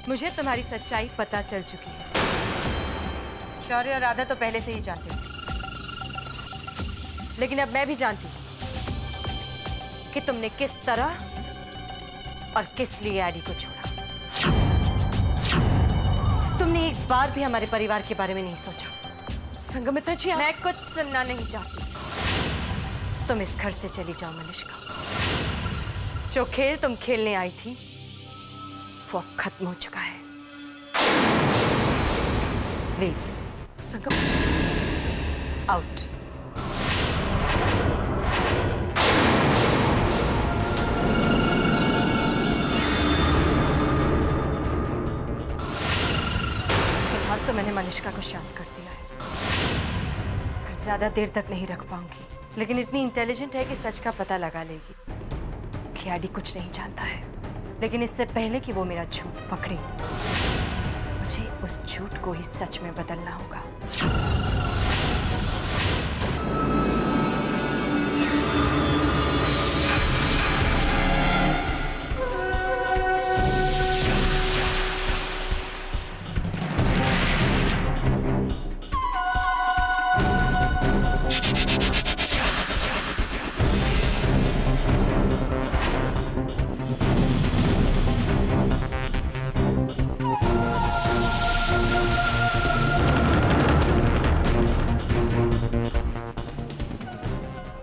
मुझे तुम्हारी सच्चाई पता चल चुकी है। शौर्य और राधा तो पहले से ही जानते थे, लेकिन अब मैं भी जानती हूँ कि तुमने किस तरह और किस लिए एडी को छोड़ा। तुमने एक बार भी हमारे परिवार के बारे में नहीं सोचा। संघमित्रा जी, मैं कुछ सुनना नहीं चाहती। तुम इस घर से चली जाओ मनीषा। जो खेल तुम खेलने आई थी वो अब खत्म हो चुका है। लीव। आउट। फिलहाल तो मैंने मनीषा को शांत कर दिया है, पर ज्यादा देर तक नहीं रख पाऊंगी। लेकिन इतनी इंटेलिजेंट है कि सच का पता लगा लेगी कि एडी कुछ नहीं जानता है। लेकिन इससे पहले कि वो मेरा झूठ पकड़े, मुझे उस झूठ को ही सच में बदलना होगा।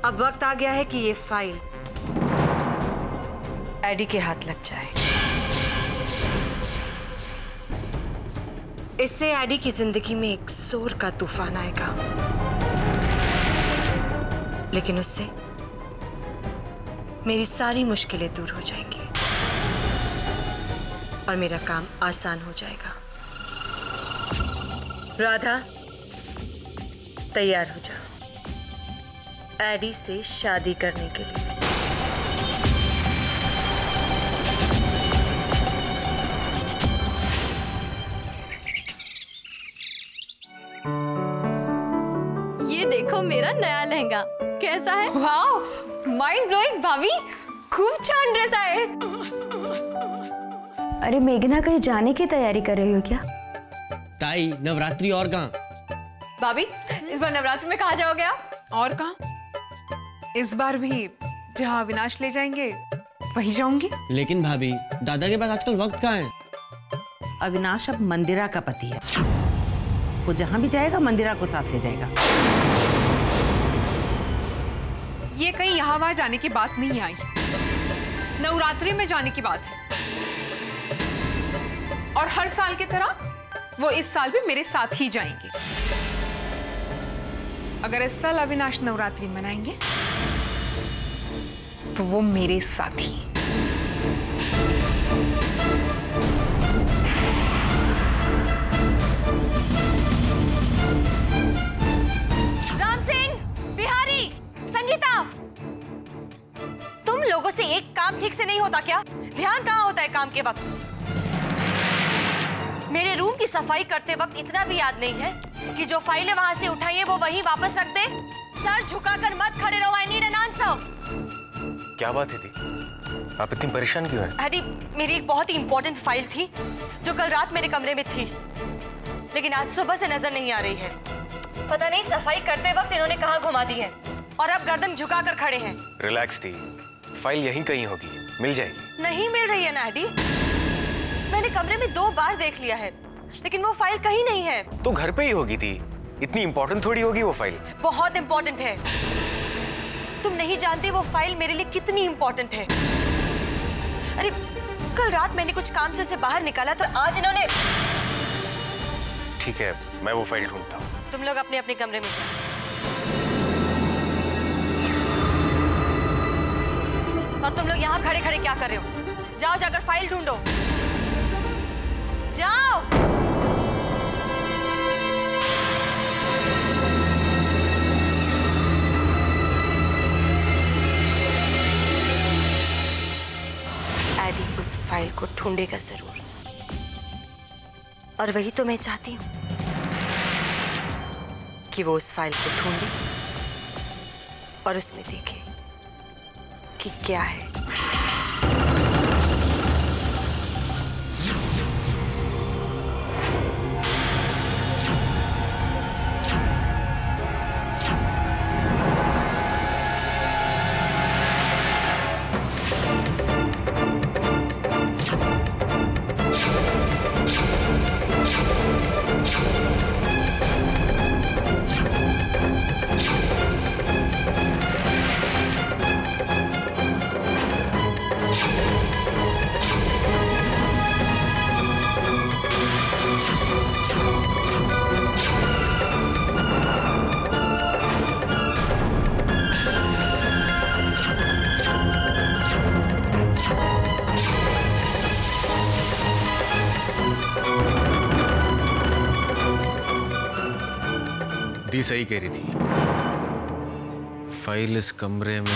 अब वक्त आ गया है कि ये फाइल एडी के हाथ लग जाए। इससे एडी की जिंदगी में एक शोर का तूफान आएगा, लेकिन उससे मेरी सारी मुश्किलें दूर हो जाएंगी और मेरा काम आसान हो जाएगा। राधा, तैयार हो जा एडी से शादी करने के लिए। ये देखो मेरा नया लहंगा कैसा है? वाओ, माइंड ब्लोइंग भाभी, खूब छान ड्रेस है। अरे मेघना कहीं जाने की तैयारी कर रही हो क्या? ताई, नवरात्रि और कहाँ? भाभी, इस बार नवरात्रि में कहाँ जाओगे आप? और कहाँ? इस बार भी जहाँ अविनाश ले जाएंगे वही जाऊंगी। लेकिन भाभी, दादा के पास आजकल वक्त कहाँ है? अविनाश अब मंदिरा का पति है। वो जहाँ भी जाएगा मंदिरा को साथ ले जाएगा। ये कहीं यहाँ वहाँ जाने की बात नहीं आई, नवरात्रि में जाने की बात है। और हर साल की तरह वो इस साल भी मेरे साथ ही जाएंगे। अगर इस साल अविनाश नवरात्रि मनाएंगे तो वो मेरे साथ ही। राम सिंह, बिहारी, संगीता, तुम लोगों से एक काम ठीक से नहीं होता क्या? ध्यान कहाँ होता है काम के वक्त? मेरे रूम की सफाई करते वक्त इतना भी याद नहीं है कि जो फाइलें वहां से उठाई है वो वहीं वापस रख दे? सर झुकाकर मत खड़े रहो। I need an answer. क्या बात है दी? आप इतनी परेशान क्यों हैं? एडी, मेरी एक बहुत ही इंपॉर्टेंट फाइल थी जो कल रात मेरे कमरे में थी, लेकिन आज सुबह से नजर नहीं आ रही है। पता नहीं सफाई करते वक्त इन्होंने कहाँ घुमा दी है और अब गर्दन झुकाकर खड़े हैं। रिलैक्स थी, फाइल यहीं कहीं होगी, मिल जाएगी। नहीं मिल रही है ना एडी। मैंने कमरे में 2 बार देख लिया है, लेकिन वो फाइल कहीं नहीं है। तो घर पे ही होगी थी, इतनी इंपॉर्टेंट थोड़ी होगी वो फाइल। बहुत इंपॉर्टेंट है। तुम नहीं जानती वो फाइल मेरे लिए कितनी इंपॉर्टेंट है। अरे कल रात मैंने कुछ काम से उसे बाहर निकाला तो आज इन्होंने। ठीक है, मैं वो फाइल ढूंढता हूँ। तुम लोग अपने अपने कमरे में जाओ। और तुम लोग यहाँ खड़े खड़े क्या कर रहे हो? जाओ, जाकर फाइल ढूंढो। जाओ। एडी उस फाइल को ढूंढेगा जरूर, और वही तो मैं चाहती हूँ कि वो उस फाइल को ढूंढे और उसमें देखे कि क्या है। दी सही कह रही थी, फाइल इस कमरे में।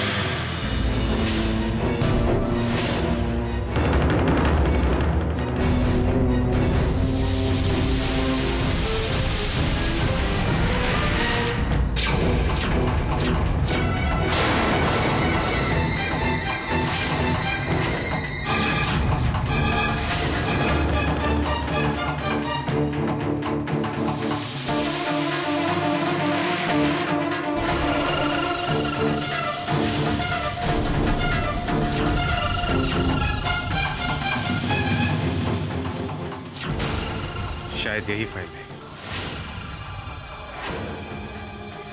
शायद यही फाइल है।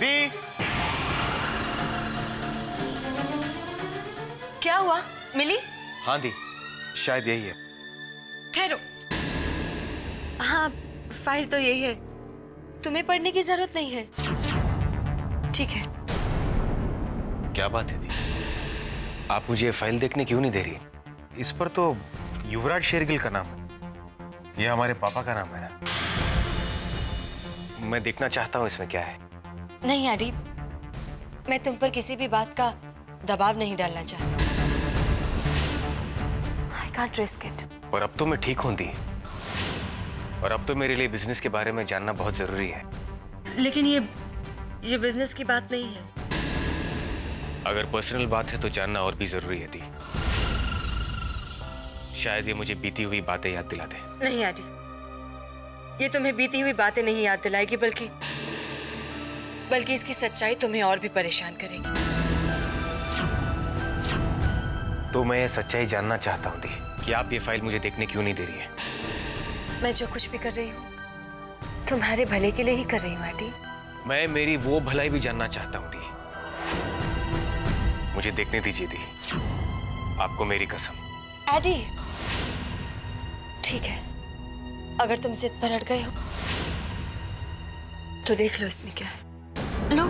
दी, क्या हुआ? मिली? हाँ दी, शायद यही है। ठहरो। हाँ, फाइल तो यही है। तुम्हें पढ़ने की जरूरत नहीं है। ठीक है। क्या बात है दी, आप मुझे ये फाइल देखने क्यों नहीं दे रही? इस पर तो युवराज शेरगिल का नाम है। ये हमारे पापा का नाम है ना। मैं देखना चाहता हूँ इसमें क्या है। नहीं आदि, मैं तुम पर किसी भी बात का दबाव नहीं डालना चाहती। I can't risk it. और अब तो मैं ठीक हूं दी, और अब तो मेरे लिए बिजनेस के बारे में जानना बहुत जरूरी है। लेकिन ये बिजनेस की बात नहीं है। अगर पर्सनल बात है तो जानना और भी जरूरी है दी। शायद ये मुझे बीती हुई बातें याद दिला दे। नहीं आदि, ये तुम्हें बीती हुई बातें नहीं याद दिलाएगी, बल्कि इसकी सच्चाई तुम्हें और भी परेशान करेगी। तो मैं ये सच्चाई जानना चाहता हूँ दी कि आप ये फाइल मुझे देखने क्यों नहीं दे रही है। मैं जो कुछ भी कर रही हूँ तुम्हारे भले के लिए ही कर रही हूँ आदि। मैं मेरी वो भलाई भी जानना चाहता हूँ दी। मुझे देखने दीजिए दी, आपको मेरी कसम। एडी, ठीक है, अगर तुम जिद पर अड़ गए हो तो देख लो इसमें क्या है। लो।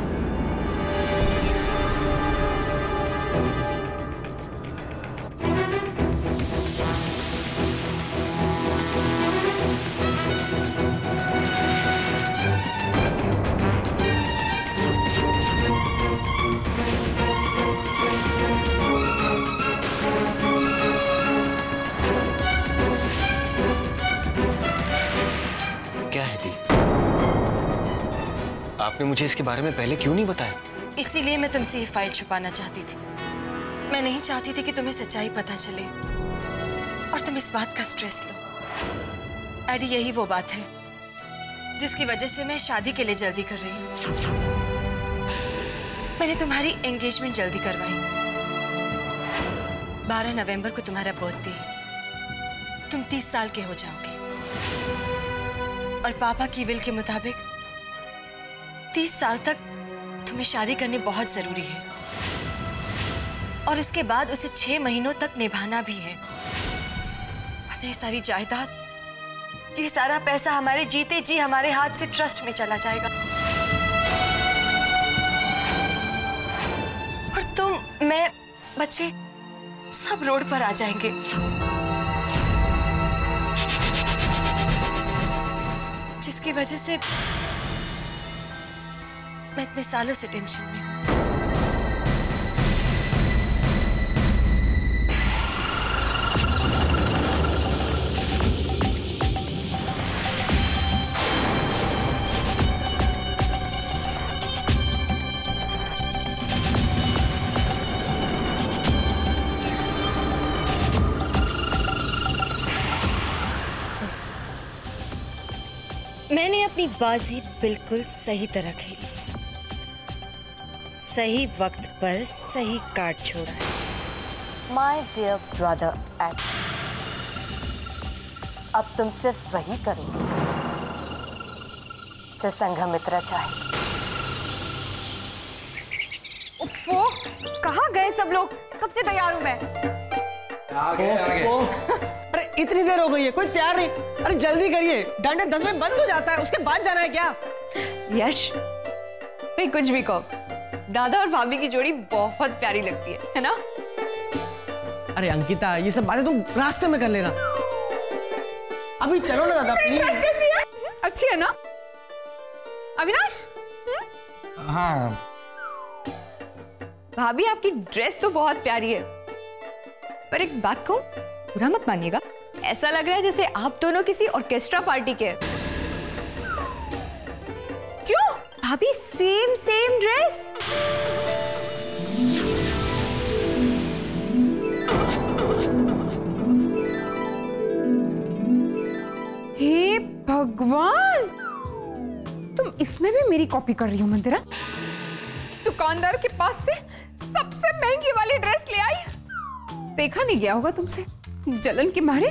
क्या है दी? आपने मुझे इसके बारे में पहले क्यों नहीं बताया? इसीलिए मैं तुमसे ये फाइल छुपाना चाहती थी। मैं नहीं चाहती थी कि तुम्हें सच्चाई पता चले और तुम इस बात का स्ट्रेस लो। एडी, यही वो बात है जिसकी वजह से मैं शादी के लिए जल्दी कर रही हूँ। मैंने तुम्हारी एंगेजमेंट जल्दी करवाई। 12 नवंबर को तुम्हारा बर्थडे है। तुम 30 साल के हो जाओगे और पापा की विल के मुताबिक 30 साल तक तुम्हें शादी करनी बहुत जरूरी है और उसके बाद उसे 6 महीनों तक निभाना भी है। वरना ये सारी जायदाद, ये सारा पैसा हमारे जीते जी हमारे हाथ से ट्रस्ट में चला जाएगा और तुम, मैं, बच्चे सब रोड पर आ जाएंगे। जिसकी वजह से मैं इतने सालों से टेंशन में हूं। मैंने अपनी बाजी बिल्कुल सही तरह खेली, सही वक्त पर सही कार्ड छोड़ा है। माय डियर ब्रदर एड, अब तुम सिर्फ वही करोगे जो संघमित्रा चाहे। उफ़ो, कहाँ गए सब लोग? कब से तैयार हूँ मैं। अरे इतनी देर हो गई है, कोई तैयार नहीं। अरे जल्दी करिए, डांडे 10 में बंद हो जाता है, उसके बाद जाना है क्या? यश, भाई कुछ भी कहो, दादा और भाभी की जोड़ी बहुत प्यारी लगती है ना? अरे अंकिता, ये सब बातें तुम रास्ते में कर लेना। अभी चलो ना दादा, प्लीज। अच्छी है ना? अविनाश, हाँ भाभी आपकी ड्रेस तो बहुत प्यारी है, पर एक बात कहूं, बुरा मत मानिएगा, ऐसा लग रहा है जैसे आप दोनों किसी ऑर्केस्ट्रा पार्टी के। क्यों भाभी, सेम सेम ड्रेस। हे भगवान, तुम इसमें भी मेरी कॉपी कर रही हो मंदिरा? दुकानदार के पास से सबसे महंगी वाली ड्रेस ले आई। देखा नहीं गया होगा तुमसे, जलन के मारे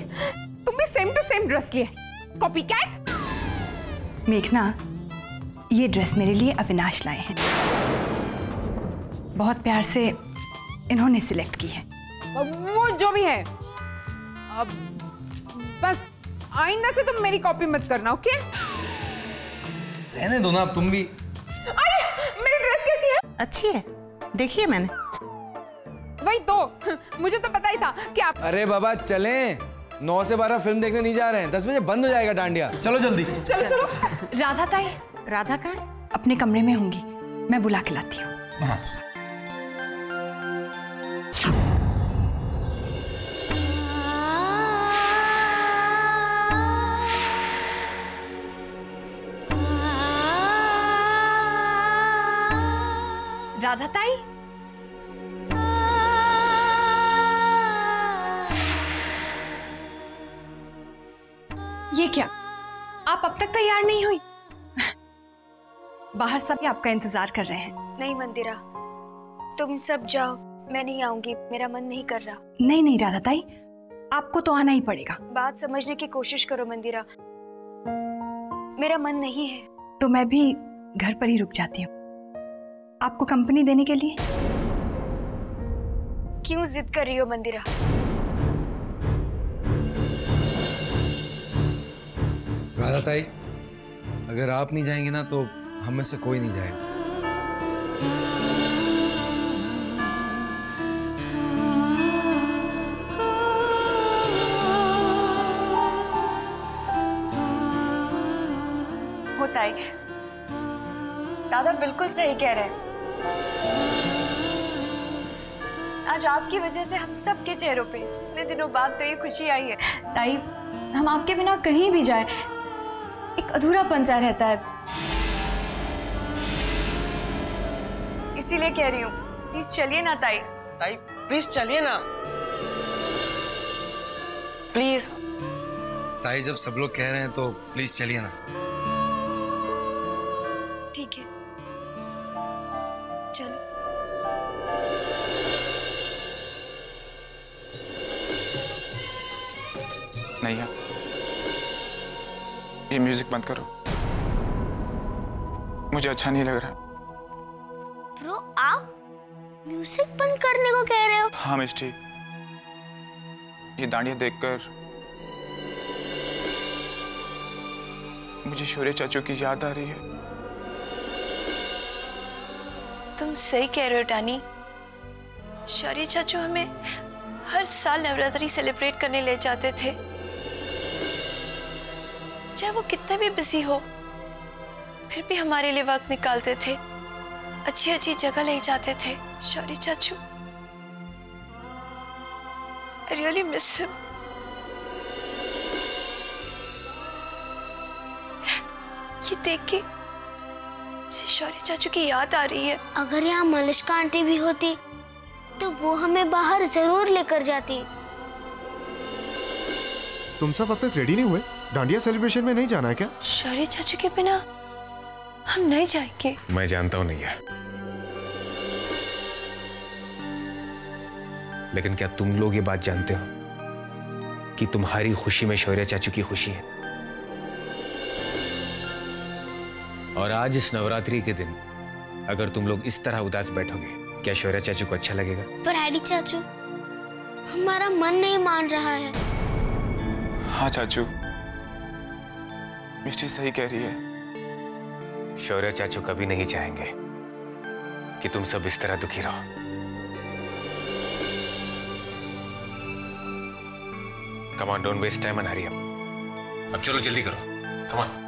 तुम भी सेम टू सेम ड्रेस ले आई। Copy cat. मेघना, ये ड्रेस मेरे लिए अविनाश लाए हैं, बहुत प्यार से इन्होंने सिलेक्ट की है। वो जो भी है, अब बस आइंदा से तुम मेरी कॉपी मत करना, ओके? रहने दो ना, अब तुम भी। अरे मेरी ड्रेस कैसी है? अच्छी है, देखिए मैंने। वही तो, मुझे तो पता ही था कि आप। अरे बाबा चलें, 9 से 12 फिल्म देखने नहीं जा रहे हैं, 10 बजे बंद हो जाएगा डांडिया। चलो जल्दी। चलो चलो। राधा ताई, राधा कहाँ है? अपने कमरे में होंगी, मैं बुला के लाती हूँ। हाँ। राधा ताई, ये क्या, आप अब तक तैयार नहीं हुई? बाहर सब आपका इंतजार कर रहे हैं। नहीं मंदिरा, तुम सब जाओ, मैं नहीं आऊंगी, मेरा मन नहीं कर रहा। नहीं नहीं राधा ताई, आपको तो आना ही पड़ेगा। बात समझने की कोशिश करो मंदिरा, मेरा मन नहीं है। तो मैं भी घर पर ही रुक जाती हूँ, आपको कंपनी देने के लिए। क्यों जिद कर रही हो मंदिरा? राधा ताई, अगर आप नहीं जाएंगे ना तो हम में से कोई नहीं जाएगा। होता है, दादा बिल्कुल सही कह रहे हैं। आज आपकी वजह से हम सबके चेहरों पे इतने दिनों बाद तो ये खुशी आई है। ताई, हम आपके बिना कहीं भी जाए एक अधूरापन सा रहता है, इसीलिए कह रही हूँ, प्लीज चलिए ना ताई। ताई प्लीज चलिए ना, प्लीज। ताई जब सब लोग कह रहे हैं तो प्लीज चलिए ना। ठीक है, चलो। नहीं है, ये म्यूजिक बंद करो, मुझे अच्छा नहीं लग रहा। ब्रो, आप म्यूजिक बंद करने को कह रहे हो? हाँ मिस्टी, ये दांडिया देखकर मुझे शौर्य चाचू की याद आ रही है। तुम सही कह रहे हो टानी, शौर्य चाचू हमें हर साल नवरात्रि सेलिब्रेट करने ले जाते थे, चाहे वो कितने भी बिजी हो, फिर भी हमारे लिए वक्त निकालते थे, अच्छी अच्छी जगह ले जाते थे। शौर्य चाचू, I really miss him. ये देख के मुझे शौर्य चाचू की याद आ रही है। अगर यहाँ मलिष्का आंटी भी होती तो वो हमें बाहर जरूर लेकर जाती। तुम सब अब तक रेडी नहीं हुए? डांडिया सेलिब्रेशन में नहीं जाना है क्या? शौर्य चाचू के बिना हम नहीं जाएंगे। मैं जानता हूं नहीं है, लेकिन क्या तुम लोग ये बात जानते हो कि तुम्हारी खुशी में शौर्य चाचू की खुशी है? और आज इस नवरात्रि के दिन अगर तुम लोग इस तरह उदास बैठोगे, क्या शौर्य चाचू को अच्छा लगेगा? पर हैडी चाचू, हमारा मन नहीं मान रहा है। हाँ चाचू, मिस्टी सही कह रही है। शौर्य चाचू कभी नहीं चाहेंगे कि तुम सब इस तरह दुखी रहो। Come on, don't waste time and hurry up. अब चलो जल्दी करो, कम ऑन।